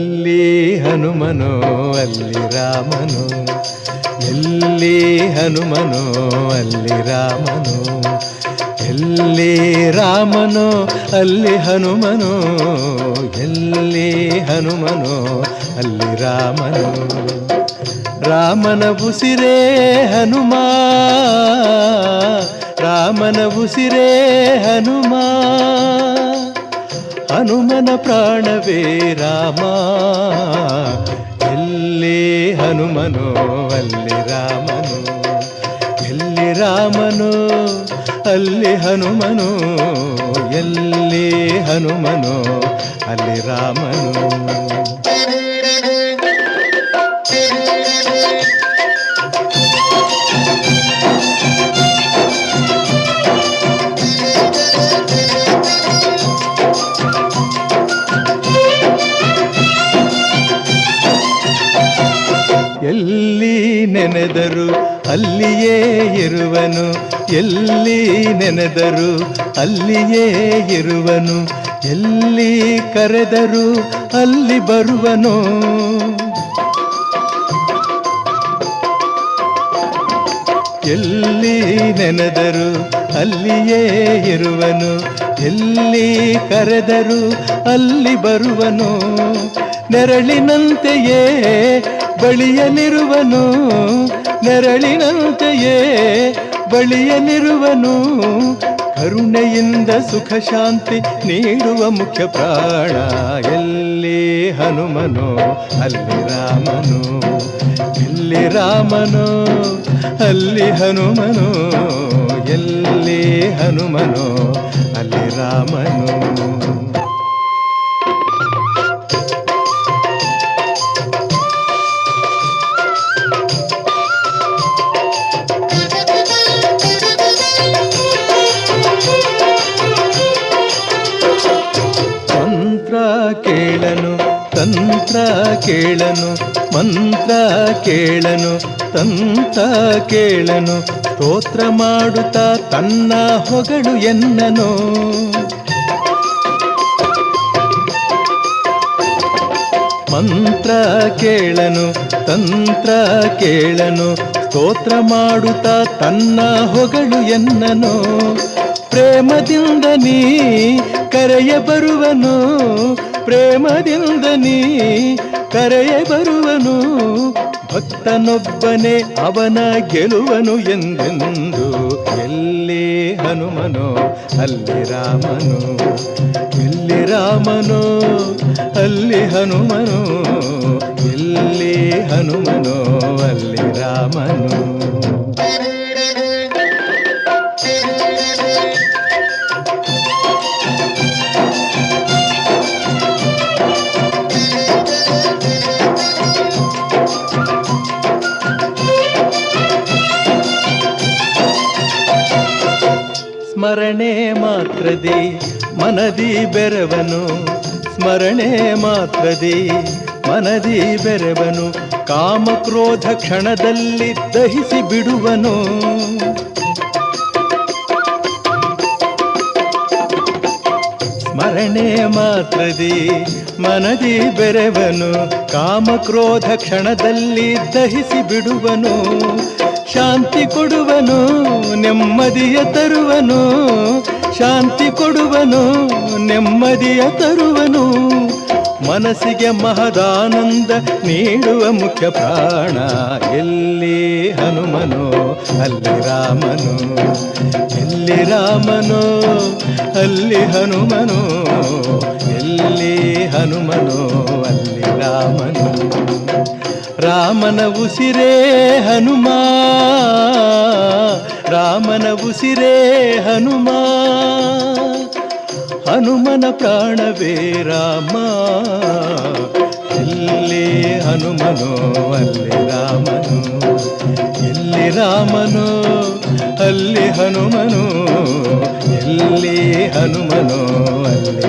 ಎಲ್ಲಿ ಹನುಮನೋ ಅಲ್ಲಿ ರಾಮನು, ಎಲ್ಲಿ ಹನುಮನೋ ಅಲ್ಲಿ ರಾಮನು, ಎಲ್ಲಿ ರಾಮನೋ ಅಲ್ಲಿ ಹನುಮನೋ, ಎಲ್ಲಿ ಹನುಮನೋ ಅಲ್ಲಿ ರಾಮನು. ರಾಮನ ಉಸಿರೇ ಹನುಮ, ರಾಮನ ಉಸಿರೇ ಹನುಮ, ಹನುಮನ ಪ್ರಾಣವೇ ರಾಮ. ಎಲ್ಲಿ ಹನುಮನೋ ಅಲ್ಲಿ ರಾಮನು, ಎಲ್ಲಿ ರಾಮನು ಅಲ್ಲಿ ಹನುಮನು, ಎಲ್ಲಿ ಹನುಮನು ಅಲ್ಲಿ ರಾಮನು. ಎಲ್ಲಿ ನೆನೆದರು ಅಲ್ಲಿಯೇ ಇರುವನು, ಎಲ್ಲಿ ನೆನೆದರು ಅಲ್ಲಿಯೇ ಇರುವನು, ಎಲ್ಲಿ ಕರೆದರು ಅಲ್ಲಿ ಬರುವನು. ಎಲ್ಲಿ ನೆನೆದರು ಅಲ್ಲಿಯೇ ಇರುವನು, ಎಲ್ಲಿ ಕರೆದರು ಅಲ್ಲಿ ಬರುವನು. ನೆರಳಿನಂತೆಯೇ ಬಳಿಯಲಿರುವನು, ನೆರಳಿನಂತೆಯೇ ಬಳಿಯಲಿರುವನು. ಕರುಣೆಯಿಂದ ಸುಖ ಶಾಂತಿ ನೀಡುವ ಮುಖ್ಯ ಪ್ರಾಣ. ಎಲ್ಲಿ ಹನುಮನೋ ಅಲ್ಲಿ ರಾಮನು, ಎಲ್ಲಿ ರಾಮನೋ ಅಲ್ಲಿ ಹನುಮನೋ, ಎಲ್ಲಿ ಹನುಮನೋ ಅಲ್ಲಿ ರಾಮನು. ಕೇಳನು ತಂತ್ರ ಕೇಳನು, ಮಂತ್ರ ಕೇಳನು ತಂತ್ರ ಕೇಳನು, ಸ್ತೋತ್ರ ಮಾಡುತ್ತಾ ತನ್ನ ಹೊಗಳು ಎನ್ನನು. ಮಂತ್ರ ಕೇಳನು ತಂತ್ರ ಕೇಳನು, ಸ್ತೋತ್ರ ಮಾಡುತ್ತಾ ತನ್ನ ಹೊಗಳು ಎನ್ನನು. ಪ್ರೇಮದಿಂದ ನೀ ಕರೆಯ ಬರುವನು, ಪ್ರೇಮದಿಂದ ನೀ ಕರೆಯ ಬರುವನು. ಭಕ್ತನೊಬ್ಬನೇ ಅವನ ಗೆಲುವನು ಎಂದೆಂದು. ಎಲ್ಲಿ ಹನುಮನೋ ಅಲ್ಲಿ ರಾಮನು, ಎಲ್ಲಿ ರಾಮನೋ ಅಲ್ಲಿ ಹನುಮನು, ಎಲ್ಲಿ ಹನುಮನೋ ಅಲ್ಲಿ ರಾಮನು. ಸ್ಮರಣೆ ಮಾತ್ರದಿ ಮನದಿ ಬೆರವನು, ಸ್ಮರಣೆ ಮಾತ್ರದಿ ಮನದಿ ಬೆರವನು. ಕಾಮಕ್ರೋಧ ಕ್ಷಣದಲ್ಲಿ ದಹಿಸಿ ಬಿಡುವನು. ಸ್ಮರಣೆ ಮಾತ್ರದಿ ಮನದಿ ಬೆರವನು, ಕಾಮಕ್ರೋಧ ಕ್ಷಣದಲ್ಲಿ ದಹಿಸಿ ಬಿಡುವನು. ಶಾಂತಿ ಕೊಡುವನು ನೆಮ್ಮದಿಯ ತರುವನು, ಶಾಂತಿ ಕೊಡುವನು ನೆಮ್ಮದಿಯ ತರುವನು. ಮನಸ್ಸಿಗೆ ಮಹದಾನಂದ ನೀಡುವ ಮುಖ್ಯ ಪ್ರಾಣ. ಎಲ್ಲಿ ಹನುಮನೋ ಅಲ್ಲಿ ರಾಮನು, ಎಲ್ಲಿ ರಾಮನೋ ಅಲ್ಲಿ ಹನುಮನೋ, ಎಲ್ಲಿ ಹನುಮನೋ ಅಲ್ಲಿ ರಾಮನು. ರಾಮನ ಉಸಿರೇ ಹನುಮ, ರಾಮನ ಉಸಿರೇ ಹನುಮ, ಹನುಮನ ಪ್ರಾಣವೇ ರಾಮ. ಎಲ್ಲಿ ಹನುಮನೋ ಅಲ್ಲಿ ರಾಮನು, ಎಲ್ಲಿ ರಾಮನೋ ಅಲ್ಲಿ ಹನುಮನು, ಎಲ್ಲಿ ಹನುಮನೋ ಅಲ್ಲಿ